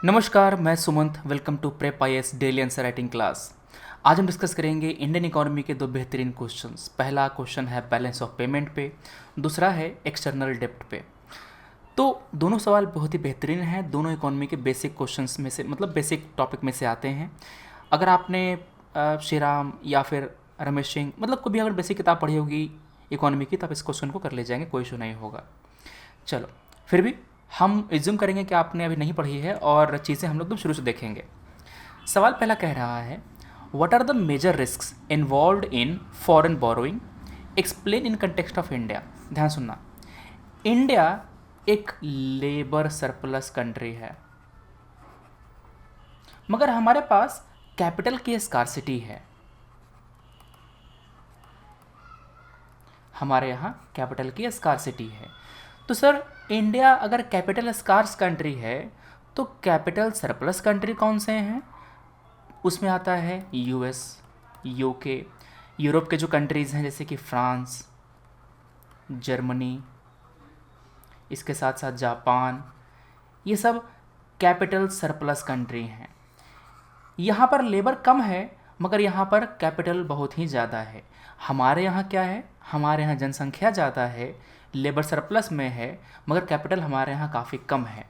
नमस्कार, मैं Sumant. Welcome to prep IAS daily answer writing class. आज हम डिस्कस करेंगे इंडियन इकोनॉमी के दो बेहतरीन क्वेश्चंस। पहला क्वेश्चन है बैलेंस ऑफ पेमेंट पे, दूसरा है एक्सटर्नल डेप्ट पे। तो दोनों सवाल बहुत ही बेहतरीन हैं, दोनों इकोनॉमी के बेसिक क्वेश्चंस में से मतलब बेसिक टॉपिक में से आते हैं। अगर आपने श्रीराम या फिर रमेश सिंह मतलब कोई भी अगर बेसिक किताब पढ़ी होगी इकोनॉमी की, तो आप इस क्वेश्चन को कर ले जाएंगे, कोई इशू नहीं होगा। चलो, फिर भी हम एज्यूम करेंगे कि आपने अभी नहीं पढ़ी है और चीज़ें हम लोग एकदम शुरू से देखेंगे। सवाल पहला कह रहा है, what are the major risks involve in foreign borrowing, explain in context of India. ध्यान सुनना, इंडिया एक लेबर सरप्लस कंट्री है, मगर हमारे पास कैपिटल की स्कार्सिटी है। हमारे यहाँ कैपिटल की स्कार्सिटी है। तो सर, इंडिया अगर कैपिटल स्कार्स कंट्री है तो कैपिटल सरप्लस कंट्री कौन से हैं? उसमें आता है यूएस, यूके, यूरोप के जो कंट्रीज़ हैं जैसे कि फ्रांस, जर्मनी, इसके साथ साथ जापान, ये सब कैपिटल सरप्लस कंट्री हैं। यहाँ पर लेबर कम है मगर यहाँ पर कैपिटल बहुत ही ज़्यादा है। हमारे यहाँ क्या है, हमारे यहाँ जनसंख्या ज़्यादा है, लेबर सरप्लस में है, मगर कैपिटल हमारे यहाँ काफ़ी कम है।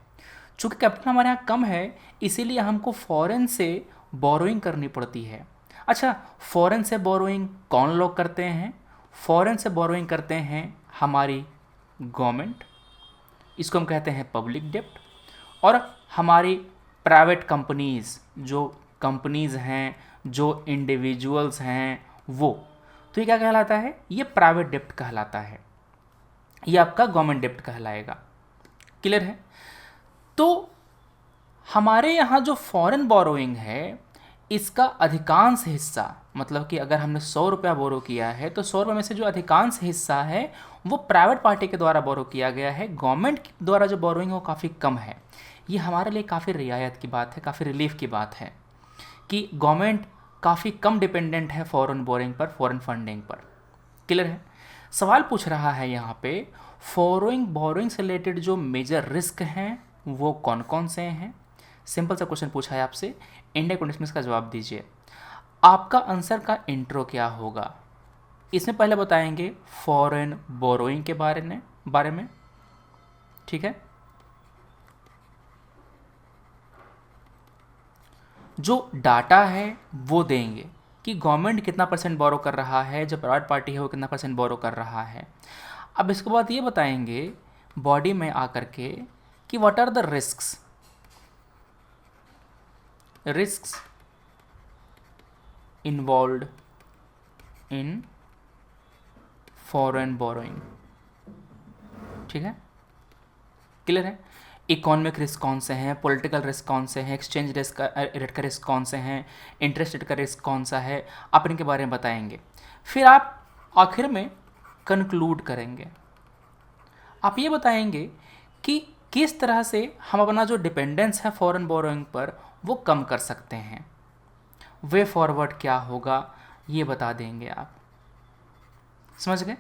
चूँकि कैपिटल हमारे यहाँ कम है, इसीलिए हमको फॉरेन से बोरोइंग करनी पड़ती है। अच्छा, फॉरेन से बोरोइंग कौन लोग करते हैं? फॉरेन से बोरोइंग करते हैं हमारी गवर्नमेंट, इसको हम कहते हैं पब्लिक डेप्ट, और हमारी प्राइवेट कंपनीज़, जो कंपनीज़ हैं, जो इंडिविजुअल्स हैं वो। तो ये क्या कहलाता है? ये प्राइवेट डेप्ट कहलाता है, ये आपका गवर्नमेंट डेप्ट कहलाएगा। क्लियर है? तो हमारे यहाँ जो फॉरेन बोरोइंग है, इसका अधिकांश हिस्सा, मतलब कि अगर हमने 100 रुपया बोरो किया है तो 100 रुपये में से जो अधिकांश हिस्सा है वो प्राइवेट पार्टी के द्वारा बोरो किया गया है। गवर्नमेंट द्वारा जो बोरोइंग है वो काफ़ी कम है। ये हमारे लिए काफ़ी रियायत की बात है, काफ़ी रिलीफ की बात है कि गवर्नमेंट काफ़ी कम डिपेंडेंट है फॉरेन बोरिंग पर, फॉरेन फंडिंग पर। क्लियर है? सवाल पूछ रहा है यहाँ पे, फॉरेन बोरिंग से रिलेटेड जो मेजर रिस्क हैं वो कौन कौन से हैं। सिंपल सा क्वेश्चन पूछा है आपसे, इंडिया कंडीशंस का जवाब दीजिए। आपका आंसर का इंट्रो क्या होगा? इसमें पहले बताएंगे फॉरेन बोरोइंग के बारे में। ठीक है, जो डाटा है वो देंगे कि गवर्नमेंट कितना परसेंट बोरो कर रहा है, जो प्राइवेट पार्टी है वो कितना परसेंट बोरो कर रहा है। अब इसके बाद ये बताएंगे बॉडी में आकर के कि what are the risks involve in foreign borrowing. ठीक है, क्लियर है? इकोनॉमिक रिस्क कौन से हैं, पॉलिटिकल रिस्क कौन से हैं, एक्सचेंज रिस्क रेट का रिस्क कौन से हैं, इंटरेस्ट रेट का रिस्क कौन सा है, आप इनके बारे में बताएंगे। फिर आप आखिर में कंक्लूड करेंगे। आप ये बताएंगे कि किस तरह से हम अपना जो डिपेंडेंस है फॉरेन बोरोइंग पर वो कम कर सकते हैं। वे फॉरवर्ड क्या होगा ये बता देंगे आप। समझ गए?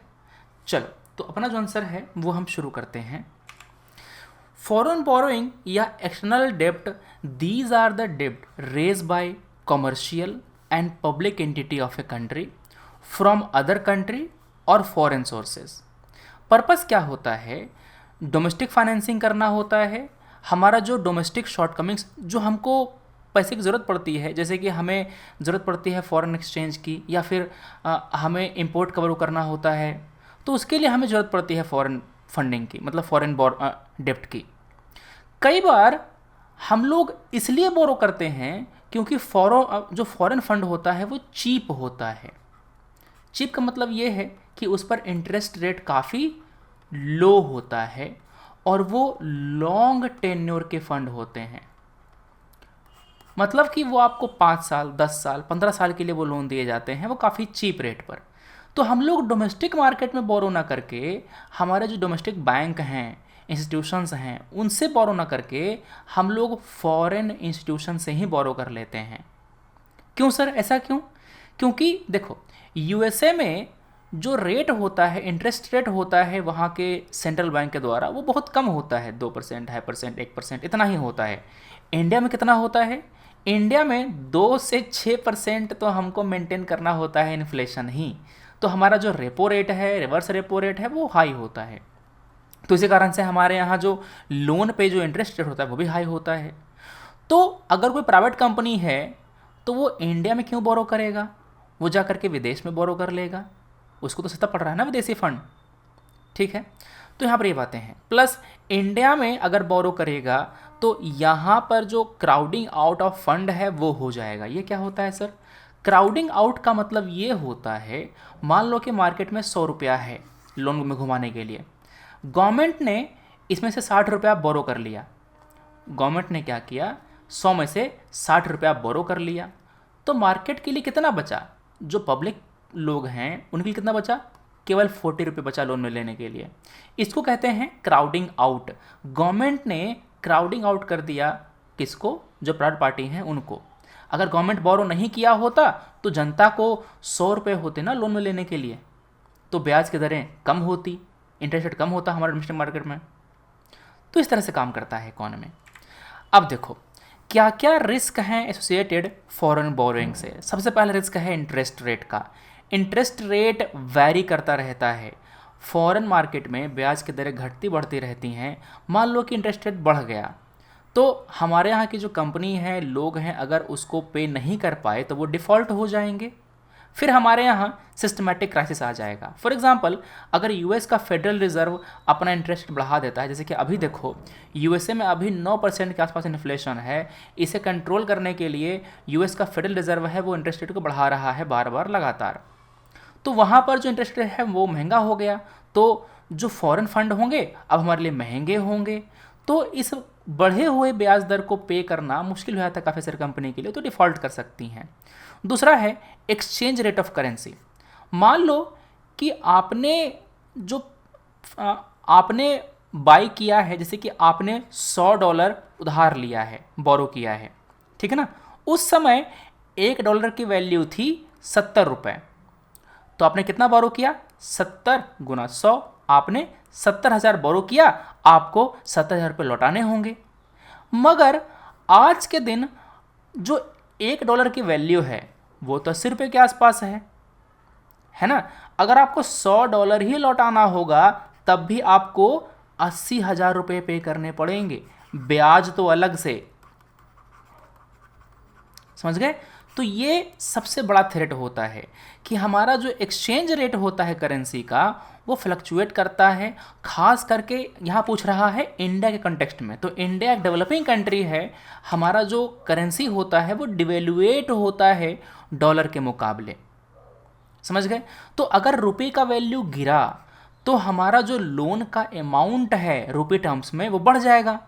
चलो, तो अपना जो आंसर है वो हम शुरू करते हैं। फॉरेन बोरोइंग या एक्सटर्नल डेब्ट, दीज आर द डेब्ट raise bye commercial and public entity of a country from other country और फॉरेन सोर्सेज। पर्पस क्या होता है? डोमेस्टिक फाइनेंसिंग करना होता है। हमारा जो डोमेस्टिक शॉर्टकमिंग्स, जो हमको पैसे की ज़रूरत पड़ती है, जैसे कि हमें ज़रूरत पड़ती है फॉरेन एक्सचेंज की, या फिर हमें इंपोर्ट कवर करना होता है, तो उसके लिए हमें ज़रूरत पड़ती है फॉरेन फंडिंग की, मतलब फॉरेन डेप्ट की। कई बार हम लोग इसलिए बोरो करते हैं क्योंकि जो फॉरेन फंड होता है वो चीप होता है। चीप का मतलब ये है कि उस पर इंटरेस्ट रेट काफ़ी लो होता है और वो लॉन्ग टेन्योर के फंड होते हैं। मतलब कि वो आपको 5 साल, 10 साल, 15 साल के लिए वो लोन दिए जाते हैं, वो काफ़ी चीप रेट पर। तो हम लोग डोमेस्टिक मार्केट में बोरो ना करके, हमारे जो डोमेस्टिक बैंक हैं, इंस्टीट्यूशंस हैं, उनसे बोरो ना करके हम लोग फॉरेन इंस्टीट्यूशन से ही बोरो कर लेते हैं। क्यों सर, ऐसा क्यों? क्योंकि देखो, यूएसए में जो रेट होता है, इंटरेस्ट रेट होता है वहाँ के सेंट्रल बैंक के द्वारा, वो बहुत कम होता है, 2%, 2.5%, 1%, इतना ही होता है। इंडिया में कितना होता है? इंडिया में 2 से 6% तो हमको मेंटेन करना होता है इन्फ्लेशन ही। तो हमारा जो रेपो रेट है, रिवर्स रेपो रेट है, वो हाई होता है। तो इसी कारण से हमारे यहाँ जो लोन पे जो इंटरेस्ट रेट होता है वो भी हाई होता है। तो अगर कोई प्राइवेट कंपनी है तो वो इंडिया में क्यों बोरो करेगा? वो जा करके विदेश में बोरो कर लेगा, उसको तो सस्ता पड़ रहा है ना विदेशी फंड। ठीक है, तो यहाँ पर ये बातें हैं। प्लस इंडिया में अगर बोरो करेगा तो यहाँ पर जो क्राउडिंग आउट ऑफ फंड है वो हो जाएगा। ये क्या होता है सर? क्राउडिंग आउट का मतलब ये होता है, मान लो कि मार्केट में 100 रुपया है लोन में घुमाने के लिए, गवर्नमेंट ने इसमें से 60 रुपया बोरो कर लिया। गवर्नमेंट ने क्या किया, 100 में से 60 रुपया बोरो कर लिया, तो मार्केट के लिए कितना बचा? जो पब्लिक लोग हैं उनके लिए कितना बचा? केवल 40 रुपये बचा लोन में लेने के लिए। इसको कहते हैं क्राउडिंग आउट। गवर्नमेंट ने क्राउडिंग आउट कर दिया किसको? जो प्राइवेट पार्टी हैं उनको। अगर गवर्नमेंट बोरो नहीं किया होता तो जनता को 100 रुपये होते ना लोन में लेने के लिए, तो ब्याज की दरें कम होती, इंटरेस्ट रेट कम होता हमारे डोमेस्टिक मार्केट में। तो इस तरह से काम करता है इकोनॉमी। अब देखो क्या क्या रिस्क हैं एसोसिएटेड फॉरेन बोरोइंग से। सबसे पहला रिस्क है इंटरेस्ट रेट का। इंटरेस्ट रेट वैरी करता रहता है। फॉरेन मार्केट में ब्याज की दरें घटती बढ़ती रहती हैं। मान लो कि इंटरेस्ट रेट बढ़ गया तो हमारे यहाँ की जो कंपनी है, लोग हैं, अगर उसको पे नहीं कर पाए तो वो डिफ़ॉल्ट हो जाएंगे। फिर हमारे यहाँ सिस्टमेटिक क्राइसिस आ जाएगा। फॉर एग्जांपल, अगर यूएस का फेडरल रिजर्व अपना इंटरेस्ट बढ़ा देता है, जैसे कि अभी देखो यूएसए में अभी 9% के आसपास इन्फ्लेशन है, इसे कंट्रोल करने के लिए यूएस का फेडरल रिजर्व है वो इंटरेस्ट रेट को बढ़ा रहा है बार बार लगातार। तो वहाँ पर जो इंटरेस्ट रेट है वो महंगा हो गया, तो जो फॉरेन फंड होंगे अब हमारे लिए महंगे होंगे। तो इस बढ़े हुए ब्याज दर को पे करना मुश्किल हो जाता है काफ़ी सारी कंपनी के लिए, तो डिफ़ॉल्ट कर सकती हैं। दूसरा है एक्सचेंज रेट ऑफ करेंसी। मान लो कि आपने बाई किया है, जैसे कि आपने $100 उधार लिया है, बोरो किया है, ठीक है ना। उस समय $1 की वैल्यू थी 70 रुपये। तो आपने कितना बोरो किया? 70 गुना 100, आपने 70,000 बोरो किया, आपको 70,000 रुपये लौटाने होंगे। मगर आज के दिन जो $1 की वैल्यू है वो तो 80 रुपये के आसपास है ना। अगर आपको $100 ही लौटाना होगा तब भी आपको 80,000 रुपये पे करने पड़ेंगे, ब्याज तो अलग से। समझ गए? तो ये सबसे बड़ा थ्रेट होता है कि हमारा जो एक्सचेंज रेट होता है करेंसी का वो फ्लक्चुएट करता है। खास करके यहाँ पूछ रहा है इंडिया के कंटेक्स्ट में, तो इंडिया एक डेवलपिंग कंट्री है, हमारा जो करेंसी होता है वो डिवेल्युएट होता है डॉलर के मुकाबले। समझ गए? तो अगर रुपये का वैल्यू गिरा तो हमारा जो लोन का अमाउंट है रुपये टर्म्स में वो बढ़ जाएगा।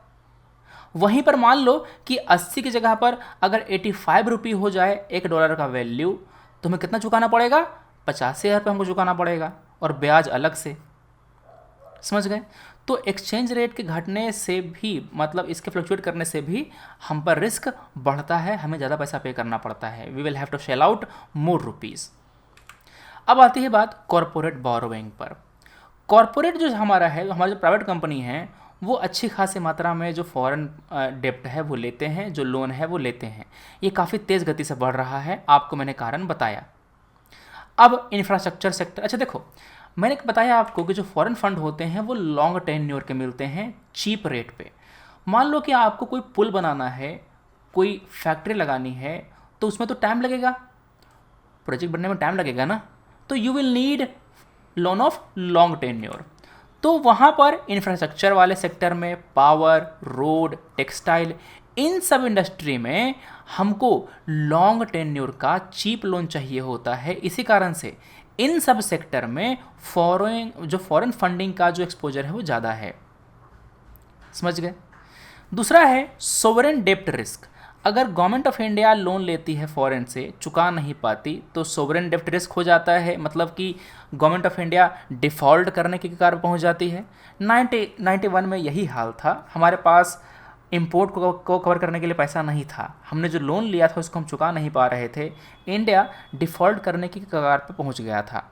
वहीं पर मान लो कि 80 की जगह पर अगर 85 रुपये हो जाए $1 का वैल्यू, तो हमें कितना चुकाना पड़ेगा? 85,000 रुपये हमको चुकाना पड़ेगा, और ब्याज अलग से। समझ गए? तो एक्सचेंज रेट के घटने से भी, मतलब इसके फ्लक्चुएट करने से भी हम पर रिस्क बढ़ता है, हमें ज़्यादा पैसा पे करना पड़ता है। We will have to shell out more rupees. अब आती है बात कॉरपोरेट बोरोइंग पर। कॉरपोरेट जो हमारा है, हमारी जो प्राइवेट कंपनी है, वो अच्छी खासी मात्रा में जो फॉरेन डेप्ट है वो लेते हैं, जो लोन है वो लेते हैं। ये काफ़ी तेज़ गति से बढ़ रहा है, आपको मैंने कारण बताया। अब इंफ्रास्ट्रक्चर सेक्टर, अच्छा देखो, मैंने बताया आपको कि जो फॉरेन फंड होते हैं वो लॉन्ग टेन्योर के मिलते हैं चीप रेट पे। मान लो कि आपको कोई पुल बनाना है, कोई फैक्ट्री लगानी है, तो उसमें तो टाइम लगेगा, प्रोजेक्ट बनने में टाइम लगेगा ना, तो you will need loan of long tenure. तो वहाँ पर इंफ्रास्ट्रक्चर वाले सेक्टर में, पावर, रोड, टेक्सटाइल, इन सब इंडस्ट्री में हमको लॉन्ग टेन्योर का चीप लोन चाहिए होता है। इसी कारण से इन सब सेक्टर में फॉरेन फंडिंग का जो एक्सपोजर है वो ज़्यादा है। समझ गए? दूसरा है सोवरेन डेप्ट रिस्क। अगर गवर्नमेंट ऑफ इंडिया लोन लेती है फॉरेन से, चुका नहीं पाती, तो सोवरेन डेप्ट रिस्क हो जाता है, मतलब कि गवर्नमेंट ऑफ इंडिया डिफ़ॉल्ट करने के कगार पर पहुंच जाती है। 91 में यही हाल था। हमारे पास इंपोर्ट को कवर करने के लिए पैसा नहीं था, हमने जो लोन लिया था उसको हम चुका नहीं पा रहे थे, इंडिया डिफ़ॉल्ट करने की कगार पर पहुंच गया था।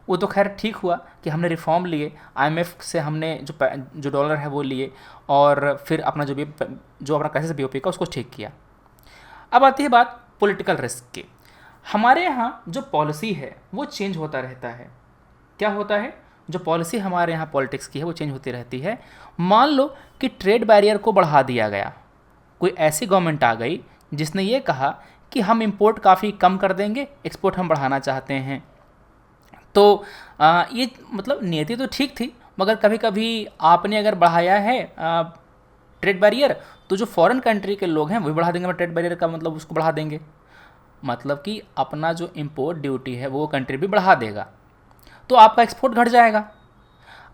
वो तो खैर ठीक हुआ कि हमने रिफॉर्म लिए, आईएमएफ से हमने जो डॉलर है वो लिए, और फिर अपना जो अपना क्राइसिस बीओपी का उसको ठीक किया। अब आती है बात पॉलिटिकल रिस्क की। हमारे यहाँ जो पॉलिसी है वो चेंज होता रहता है। क्या होता है? जो पॉलिसी हमारे यहाँ पॉलिटिक्स की है वो चेंज होती रहती है। मान लो कि ट्रेड बैरियर को बढ़ा दिया गया, कोई ऐसी गवर्नमेंट आ गई जिसने ये कहा कि हम इंपोर्ट काफ़ी कम कर देंगे, एक्सपोर्ट हम बढ़ाना चाहते हैं। तो ये मतलब नीति तो ठीक थी, मगर कभी कभी आपने अगर बढ़ाया है ट्रेड बैरियर, तो जो फॉरेन कंट्री के लोग हैं वो भी बढ़ा देंगे। ट्रेड बैरियर का मतलब उसको बढ़ा देंगे, मतलब कि अपना जो इंपोर्ट ड्यूटी है वो कंट्री भी बढ़ा देगा, तो आपका एक्सपोर्ट घट जाएगा।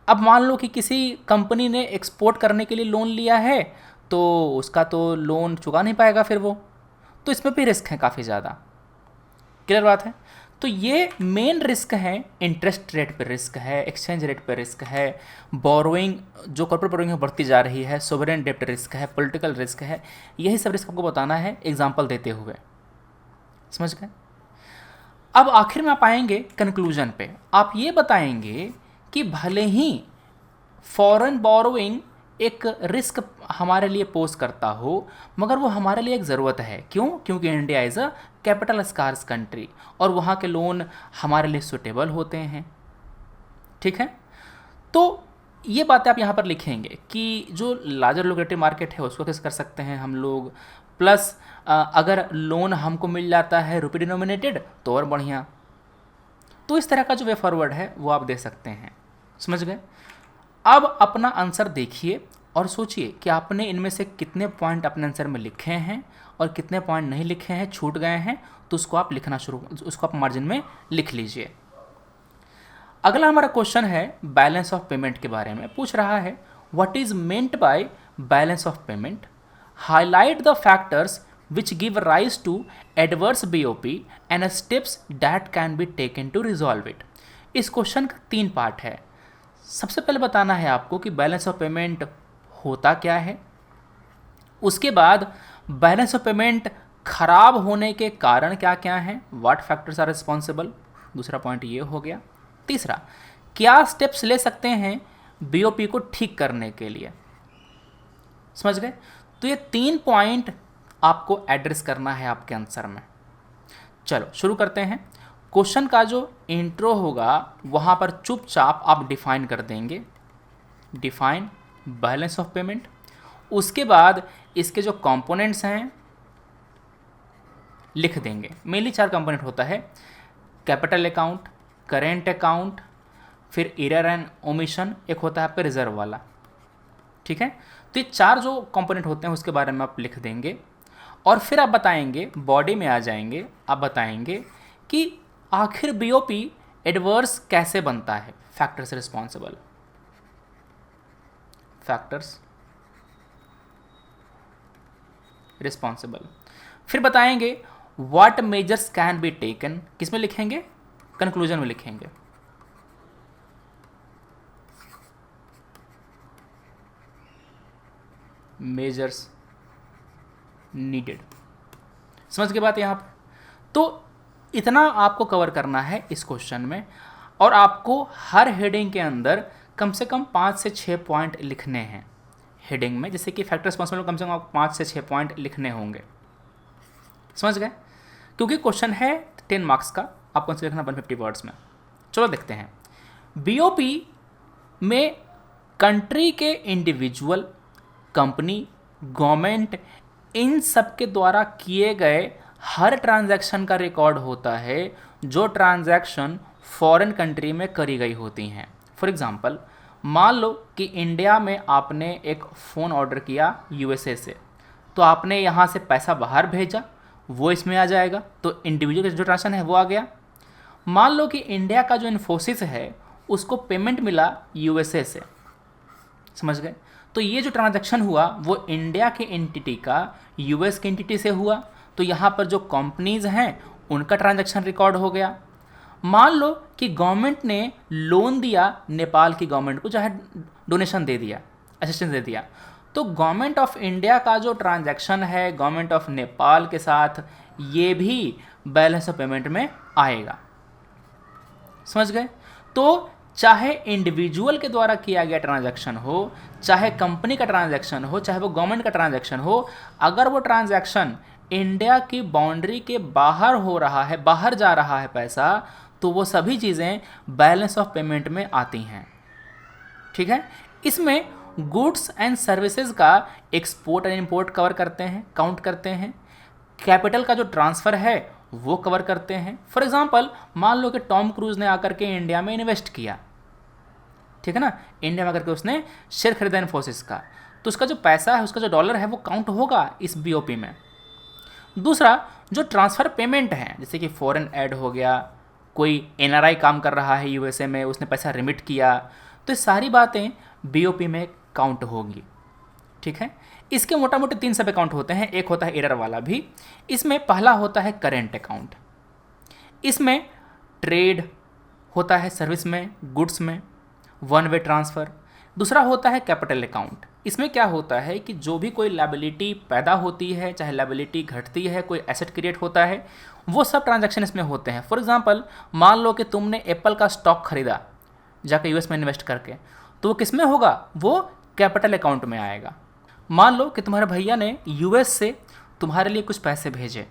अब मान लो कि किसी कंपनी ने एक्सपोर्ट करने के लिए लोन लिया है, तो उसका तो लोन चुका नहीं पाएगा फिर वो, तो इसमें भी रिस्क है काफ़ी ज़्यादा। क्लियर बात है? तो ये मेन रिस्क है। इंटरेस्ट रेट पे रिस्क है, एक्सचेंज रेट पे रिस्क है, बोरोइंग जो कॉर्पोरेट बोरोइंग बढ़ती जा रही है, सोवरेन डेब्ट रिस्क है, पॉलिटिकल रिस्क है। यही सब रिस्क आपको बताना है एग्जांपल देते हुए। समझ गए? अब आखिर में आप आएंगे कंक्लूजन पे। आप ये बताएंगे कि भले ही फॉरेन बोरोइंग एक रिस्क हमारे लिए पोज करता हो, मगर वो हमारे लिए एक ज़रूरत है। क्यों? क्योंकि India is a capital scarce country और वहाँ के लोन हमारे लिए सुटेबल होते हैं। ठीक है? तो ये बातें आप यहाँ पर लिखेंगे कि जो लार्जर लिक्विडिटी मार्केट है उसको कैसे कर सकते हैं हम लोग, प्लस अगर लोन हमको मिल जाता है रुपये डिनोमिनेटेड तो और बढ़िया। तो इस तरह का जो वे फॉरवर्ड है वो आप दे सकते हैं। समझ गए? अब अपना आंसर देखिए और सोचिए कि आपने इनमें से कितने पॉइंट अपने आंसर में लिखे हैं और कितने पॉइंट नहीं लिखे हैं, छूट गए हैं, तो उसको आप मार्जिन में लिख लीजिए। अगला हमारा क्वेश्चन है बैलेंस ऑफ पेमेंट के बारे में। पूछ रहा है what is meant by balance of payment, highlight the factors which give rise to adverse BOP and steps that can be taken to resolve it। इस क्वेश्चन का 3 पार्ट है। सबसे पहले बताना है आपको कि बैलेंस ऑफ पेमेंट होता क्या है, उसके बाद बैलेंस ऑफ पेमेंट खराब होने के कारण क्या क्या हैं, व्हाट फैक्टर्स आर रिस्पॉन्सिबल, दूसरा पॉइंट ये हो गया। तीसरा, क्या स्टेप्स ले सकते हैं बीओपी को ठीक करने के लिए। समझ गए? तो ये 3 पॉइंट आपको एड्रेस करना है आपके आंसर में। चलो शुरू करते हैं। क्वेश्चन का जो इंट्रो होगा वहाँ पर चुपचाप आप डिफाइन कर देंगे, डिफाइन बैलेंस ऑफ पेमेंट। उसके बाद इसके जो कंपोनेंट्स हैं लिख देंगे। मेनली 4 कंपोनेंट होता है, कैपिटल अकाउंट, करेंट अकाउंट, फिर एरर एंड ओमिशन, एक होता है आपका रिजर्व वाला। ठीक है? तो ये 4 जो कंपोनेंट होते हैं उसके बारे में आप लिख देंगे और फिर आप बताएंगे, बॉडी में आ जाएंगे, आप बताएंगे कि आखिर बीओपी एडवर्स कैसे बनता है, फैक्टर्स रिस्पॉन्सिबल, फैक्टर्स रिस्पॉन्सिबल। फिर बताएंगे what measures can be taken, किस में लिखेंगे? कंक्लूजन में लिखेंगे। Measures needed. समझ के बात यहाँ पर? तो इतना आपको कवर करना है इस क्वेश्चन में, और आपको हर हेडिंग के अंदर कम से कम 5 से 6 पॉइंट लिखने हैं हेडिंग में। जैसे कि फैक्टर रिस्पॉन्सिबल कम से कम आपको 5 से 6 पॉइंट लिखने होंगे। समझ गए? क्योंकि क्वेश्चन है 10 मार्क्स का, आपको आंसर लिखना 150 वर्ड्स में। चलो देखते हैं। बीओपी में कंट्री के इंडिविजुअल, कंपनी, गवर्नमेंट, इन सब के द्वारा किए गए हर ट्रांजैक्शन का रिकॉर्ड होता है जो ट्रांजैक्शन फॉरेन कंट्री में करी गई होती हैं। फॉर एग्जांपल, मान लो कि इंडिया में आपने एक फ़ोन ऑर्डर किया यूएसए से, तो आपने यहाँ से पैसा बाहर भेजा, वो इसमें आ जाएगा, तो इंडिविजुअल जो ट्रांजैक्शन है वो आ गया। मान लो कि इंडिया का जो इन्फोसिस है उसको पेमेंट मिला यूएसए से। समझ गए? तो ये जो ट्रांजैक्शन हुआ वो इंडिया के एंटिटी का यूएस के एंटिटी से हुआ, तो यहाँ पर जो कंपनीज हैं उनका ट्रांजैक्शन रिकॉर्ड हो गया। मान लो कि गवर्नमेंट ने लोन दिया नेपाल की गवर्नमेंट को, चाहे डोनेशन दे दिया, असिस्टेंस दे दिया, तो गवर्नमेंट ऑफ इंडिया का जो ट्रांजैक्शन है गवर्नमेंट ऑफ नेपाल के साथ, ये भी बैलेंस ऑफ पेमेंट में आएगा। समझ गए? तो चाहे इंडिविजुअल के द्वारा किया गया ट्रांजैक्शन हो, चाहे कंपनी का ट्रांजैक्शन हो, चाहे वो गवर्नमेंट का ट्रांजैक्शन हो, अगर वो ट्रांजैक्शन इंडिया की बाउंड्री के बाहर हो रहा है, बाहर जा रहा है पैसा, तो वो सभी चीज़ें बैलेंस ऑफ पेमेंट में आती हैं। ठीक है, इसमें गुड्स एंड सर्विसेज का एक्सपोर्ट एंड इंपोर्ट कवर करते हैं, काउंट करते हैं। कैपिटल का जो ट्रांसफ़र है वो कवर करते हैं। फॉर एग्जांपल मान लो कि टॉम क्रूज ने आकर के इंडिया में इन्वेस्ट किया, ठीक है ना, इंडिया में आकर के उसने शेयर खरीदा इन्फोसिस का, तो उसका जो पैसा है, उसका जो डॉलर है, वो काउंट होगा इस बीओपी में। दूसरा, जो ट्रांसफ़र पेमेंट है, जैसे कि फॉरेन ऐड हो गया, कोई एनआरआई काम कर रहा है यूएसए में, उसने पैसा रिमिट किया, तो ये सारी बातें बीओपी में काउंट होगी। ठीक है, इसके मोटा मोटे 3 सब अकाउंट होते हैं, एक होता है एरर वाला भी। इसमें पहला होता है करेंट अकाउंट, इसमें ट्रेड होता है सर्विस में, गुड्स में, वन वे ट्रांसफ़र। दूसरा होता है कैपिटल अकाउंट, इसमें क्या होता है कि जो भी कोई लायबिलिटी पैदा होती है, चाहे लायबिलिटी घटती है, कोई एसेट क्रिएट होता है, वो सब ट्रांजैक्शन इसमें होते हैं। फॉर एग्जांपल मान लो कि तुमने एप्पल का स्टॉक खरीदा जाकर यूएस में इन्वेस्ट करके, तो वो किस में होगा, वो कैपिटल अकाउंट में आएगा। मान लो कि तुम्हारे भैया ने यूएस से तुम्हारे लिए कुछ पैसे भेजे,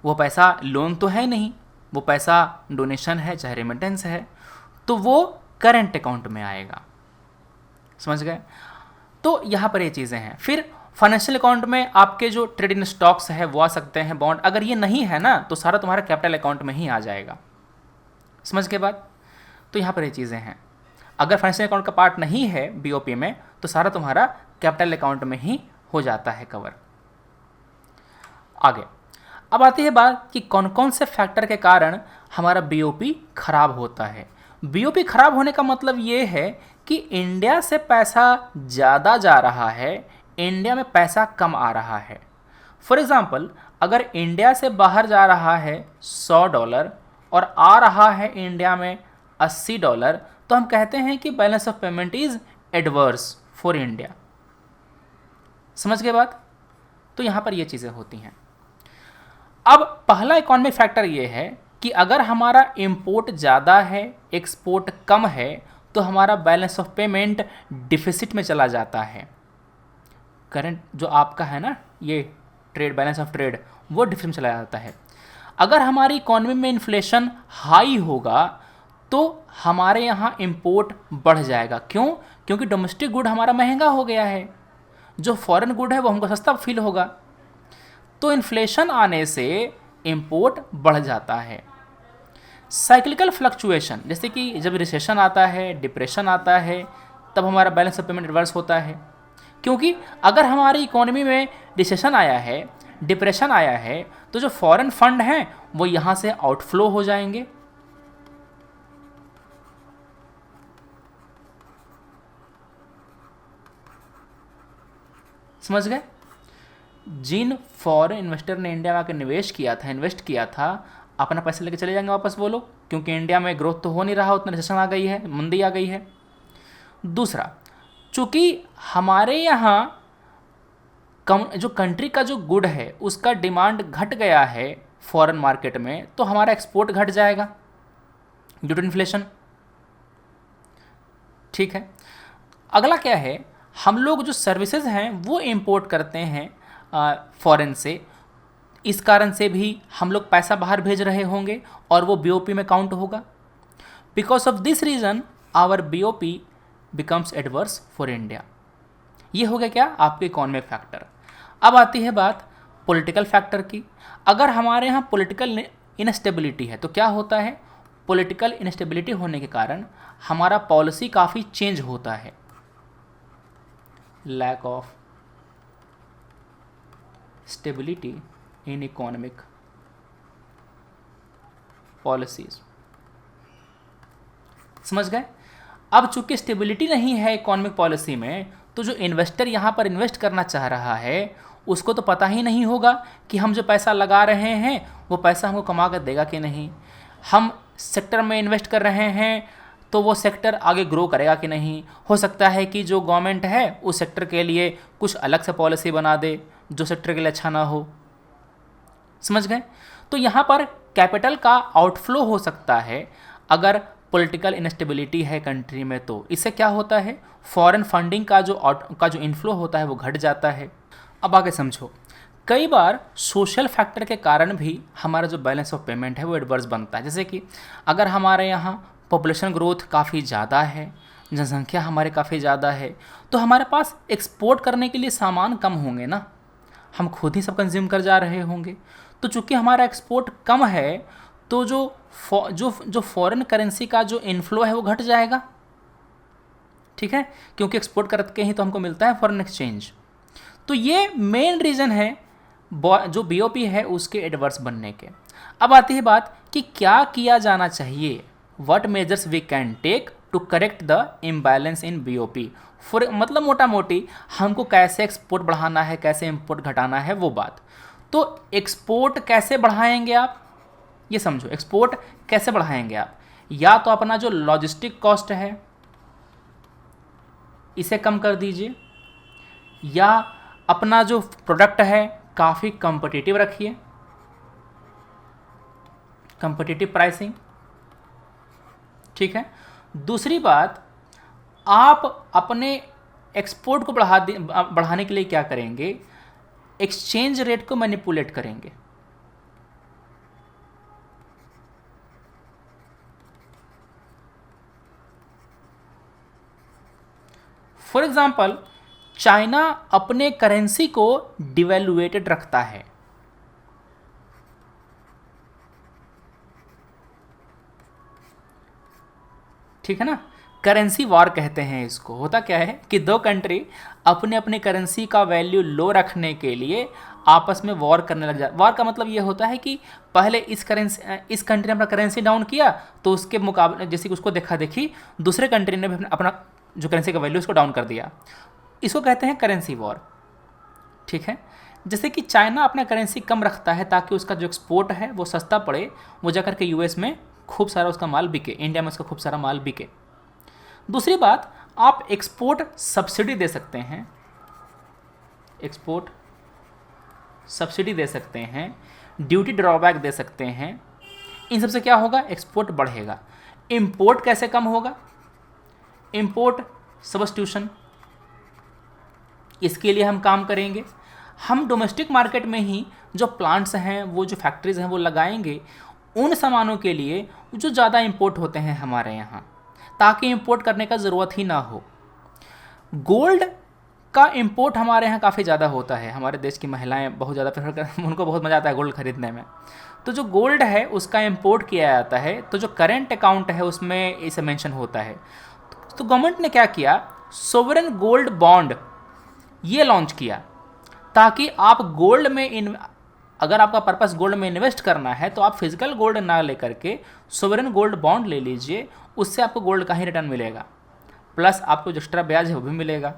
वो पैसा लोन तो है नहीं, वो पैसा डोनेशन है, चाहे रेमिटेंस है, तो वो करेंट अकाउंट में आएगा। समझ गए? तो यहाँ पर ये चीज़ें हैं। फिर फाइनेंशियल अकाउंट में आपके जो ट्रेड इन स्टॉक्स है वो आ सकते हैं, बॉन्ड, अगर ये नहीं है ना तो सारा तुम्हारा कैपिटल अकाउंट में ही आ जाएगा। समझ के बाद? तो यहाँ पर ये चीज़ें हैं। अगर फाइनेंशियल अकाउंट का पार्ट नहीं है बीओपी में तो सारा तुम्हारा कैपिटल अकाउंट में ही हो जाता है कवर। आगे अब आती है बात कि कौन कौन से फैक्टर के कारण हमारा बीओपी खराब होता है। बीओपी खराब होने का मतलब ये है कि इंडिया से पैसा ज़्यादा जा रहा है, इंडिया में पैसा कम आ रहा है। फॉर एग्ज़ाम्पल अगर इंडिया से बाहर जा रहा है $100 और आ रहा है इंडिया में $80, तो हम कहते हैं कि balance of payment is adverse for India. समझ गए बात? तो यहाँ पर ये चीज़ें होती हैं। अब पहला इकोनॉमिक फैक्टर ये है कि अगर हमारा इंपोर्ट ज़्यादा है, एक्सपोर्ट कम है, तो हमारा बैलेंस ऑफ पेमेंट डिफिसिट में चला जाता है। करंट जो आपका है ना, ये ट्रेड बैलेंस ऑफ ट्रेड, वो डिफिसिट में चला जाता है। अगर हमारी इकोनॉमी में इन्फ्लेशन हाई होगा तो हमारे यहाँ इंपोर्ट बढ़ जाएगा। क्यों? क्योंकि डोमेस्टिक गुड हमारा महंगा हो गया है, जो फॉरेन गुड है वो हमको सस्ता फील होगा। तो इन्फ्लेशन आने से इंपोर्ट बढ़ जाता है। साइक्लिकल फ्लक्चुएशन, जैसे कि जब रिसेशन आता है, डिप्रेशन आता है, तब हमारा बैलेंस ऑफ पेमेंट रिवर्स होता है। क्योंकि अगर हमारी इकोनॉमी में रिसेशन आया है, डिप्रेशन आया है, तो जो फॉरेन फंड हैं वो यहाँ से आउटफ्लो हो जाएंगे। समझ गए? जिन फॉरेन इन्वेस्टर ने इंडिया में आकर निवेश किया था, इन्वेस्ट किया था, अपना पैसा लेके चले जाएंगे वापस वो लोग, क्योंकि इंडिया में ग्रोथ तो हो नहीं रहा, उतना रिसेशन आ गई है, मंदी आ गई है। दूसरा, चूँकि हमारे यहाँ जो कंट्री का जो गुड है उसका डिमांड घट गया है फॉरेन मार्केट में, तो हमारा एक्सपोर्ट घट जाएगा ड्यू टू इन्फ्लेशन। ठीक है, अगला क्या है, हम लोग जो सर्विसेज हैं वो इंपोर्ट करते हैं फॉरेन से, इस कारण से भी हम लोग पैसा बाहर भेज रहे होंगे और वो बीओपी में काउंट होगा। Because of this reason our BOP becomes adverse for India. ये हो गया क्या, आपके इकोनॉमिक फैक्टर। अब आती है बात पॉलिटिकल फैक्टर की। अगर हमारे यहाँ पॉलिटिकल इनस्टेबिलिटी है तो क्या होता है, पॉलिटिकल इनस्टेबिलिटी होने के कारण हमारा पॉलिसी काफ़ी चेंज होता है। Lack of stability in economic policies. समझ गए? अब चूंकि स्टेबिलिटी नहीं है इकोनॉमिक पॉलिसी में, तो जो इन्वेस्टर यहाँ पर इन्वेस्ट करना चाह रहा है उसको तो पता ही नहीं होगा कि हम जो पैसा लगा रहे हैं वो पैसा हमको कमा कर देगा कि नहीं। हम सेक्टर में इन्वेस्ट कर रहे हैं तो वो सेक्टर आगे ग्रो करेगा कि नहीं। हो सकता है कि जो गवर्नमेंट है उस सेक्टर के लिए कुछ अलग से पॉलिसी बना दे जो सेक्टर के लिए अच्छा ना हो। समझ गए? तो यहाँ पर कैपिटल का आउटफ्लो हो सकता है अगर पॉलिटिकल इनस्टेबिलिटी है कंट्री में तो इससे क्या होता है, फॉरेन फंडिंग का जो इन्फ्लो होता है वो घट जाता है। अब आगे समझो, कई बार सोशल फैक्टर के कारण भी हमारा जो बैलेंस ऑफ पेमेंट है वो एडवर्स बनता है। जैसे कि अगर हमारे यहाँ पॉपुलेशन ग्रोथ काफ़ी ज़्यादा है, जनसंख्या हमारे काफ़ी ज़्यादा है, तो हमारे पास एक्सपोर्ट करने के लिए सामान कम होंगे ना, हम खुद ही सब कंज्यूम कर जा रहे होंगे। तो चूँकि हमारा एक्सपोर्ट कम है तो जो फॉरेन करेंसी का जो इन्फ्लो है वो घट जाएगा, ठीक है, क्योंकि एक्सपोर्ट करके ही तो हमको मिलता है फॉरेन एक्सचेंज। तो ये मेन रीज़न है जो बीओपी है उसके एडवर्स बनने के। अब आती है बात कि क्या किया जाना चाहिए, what measures we can take to correct the imbalance in BOP. मतलब मोटा मोटी हमको कैसे एक्सपोर्ट बढ़ाना है, कैसे इंपोर्ट घटाना है वो बात। तो एक्सपोर्ट कैसे बढ़ाएंगे आप, ये समझो, एक्सपोर्ट कैसे बढ़ाएंगे आप, या तो अपना जो लॉजिस्टिक कॉस्ट है इसे कम कर दीजिए, या अपना जो प्रोडक्ट है काफ़ी कॉम्पिटिटिव रखिए, कॉम्पिटिटिव प्राइसिंग, ठीक है। दूसरी बात, आप अपने एक्सपोर्ट को बढ़ाने के लिए क्या करेंगे, एक्सचेंज रेट को मैनिपुलेट करेंगे। फॉर एग्जाम्पल, चाइना अपने करेंसी को डिवैल्यूएटेड रखता है, ठीक है ना, करेंसी वॉर कहते हैं इसको। होता क्या है कि दो कंट्री अपने अपने करेंसी का वैल्यू लो रखने के लिए आपस में वॉर करने लग जाए। वॉर का मतलब ये होता है कि पहले इस कंट्री ने अपना करेंसी डाउन किया तो उसके मुकाबले, जैसे कि उसको देखा देखी दूसरे कंट्री ने भी अपना जो करेंसी का वैल्यू उसको डाउन कर दिया। इसको कहते हैं करेंसी वॉर, ठीक है। जैसे कि चाइना अपना करेंसी कम रखता है ताकि उसका जो एक्सपोर्ट है वो सस्ता पड़े, वो जाकर के यूएस में खूब सारा उसका माल बिके, इंडिया में उसका खूब सारा माल बिके। दूसरी बात, आप एक्सपोर्ट सब्सिडी दे सकते हैं, एक्सपोर्ट सब्सिडी दे सकते हैं, ड्यूटी ड्रॉबैक दे सकते हैं। इन सबसे क्या होगा, एक्सपोर्ट बढ़ेगा। इंपोर्ट कैसे कम होगा, इंपोर्ट सब्स्टिट्यूशन, इसके लिए हम काम करेंगे। हम डोमेस्टिक मार्केट में ही जो प्लांट्स हैं, वो जो फैक्ट्रीज़ हैं वो लगाएंगे उन सामानों के लिए जो ज़्यादा इंपोर्ट होते हैं हमारे यहाँ, ताकि इंपोर्ट करने का ज़रूरत ही ना हो। गोल्ड का इंपोर्ट हमारे यहाँ काफ़ी ज़्यादा होता है, हमारे देश की महिलाएं बहुत ज़्यादा प्रेफर करती हैं, उनको बहुत मज़ा आता है गोल्ड खरीदने में। तो जो गोल्ड है उसका इंपोर्ट किया जाता है, तो जो करेंट अकाउंट है उसमें इसे मेंशन होता है। तो गवर्नमेंट ने क्या किया, सोवरेन गोल्ड बॉन्ड ये लॉन्च किया, ताकि आप गोल्ड में अगर आपका पर्पस गोल्ड में इन्वेस्ट करना है तो आप फिजिकल गोल्ड ना लेकर के सोवरेन गोल्ड बॉन्ड ले लीजिए, उससे आपको गोल्ड का ही रिटर्न मिलेगा, प्लस आपको जो एक्स्ट्रा ब्याज है वो भी मिलेगा।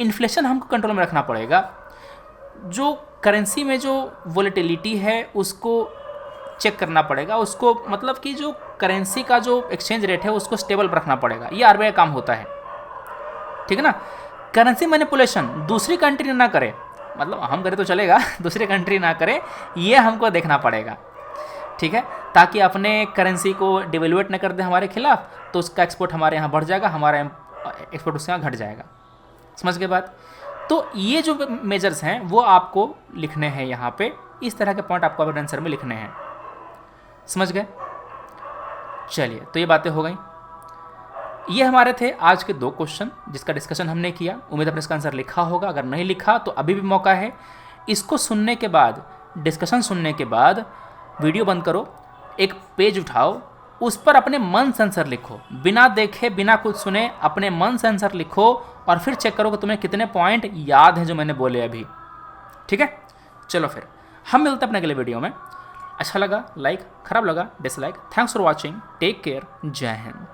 इन्फ्लेशन हमको कंट्रोल में रखना पड़ेगा, जो करेंसी में जो वोलेटिलिटी है उसको चेक करना पड़ेगा, उसको मतलब कि जो करेंसी का जो एक्सचेंज रेट है उसको स्टेबल रखना पड़ेगा। ये आरबीआई काम होता है, ठीक है ना। करेंसी मैनिपुलेशन दूसरी कंट्री ना करे, मतलब हम करें तो चलेगा, दूसरी कंट्री ना करे, ये हमको देखना पड़ेगा, ठीक है, ताकि अपने करेंसी को डिवेल्यूएट न कर दे हमारे खिलाफ, तो उसका एक्सपोर्ट हमारे यहाँ बढ़ जाएगा, हमारा एक्सपोर्ट उसके यहाँ घट जाएगा। समझ गए बात। तो ये जो मेजर्स हैं वो आपको लिखने हैं यहाँ पे, इस तरह के पॉइंट आपको अपने आंसर में लिखने हैं। समझ गए। चलिए, तो ये बातें हो गई। ये हमारे थे आज के 2 क्वेश्चन जिसका डिस्कशन हमने किया। उम्मीद अपने इसका आंसर लिखा होगा, अगर नहीं लिखा तो अभी भी मौका है। इसको सुनने के बाद, डिस्कशन सुनने के बाद वीडियो बंद करो, एक पेज उठाओ, उस पर अपने मन से आंसर लिखो, बिना देखे बिना कुछ सुने अपने मन से आंसर लिखो, और फिर चेक करो कि तुम्हें कितने पॉइंट याद हैं जो मैंने बोले अभी। ठीक है, चलो फिर हम मिलते हैं अपने अगले वीडियो में। अच्छा लगा लाइक, खराब लगा dislike. Thanks for watching, take care, जय हिंद।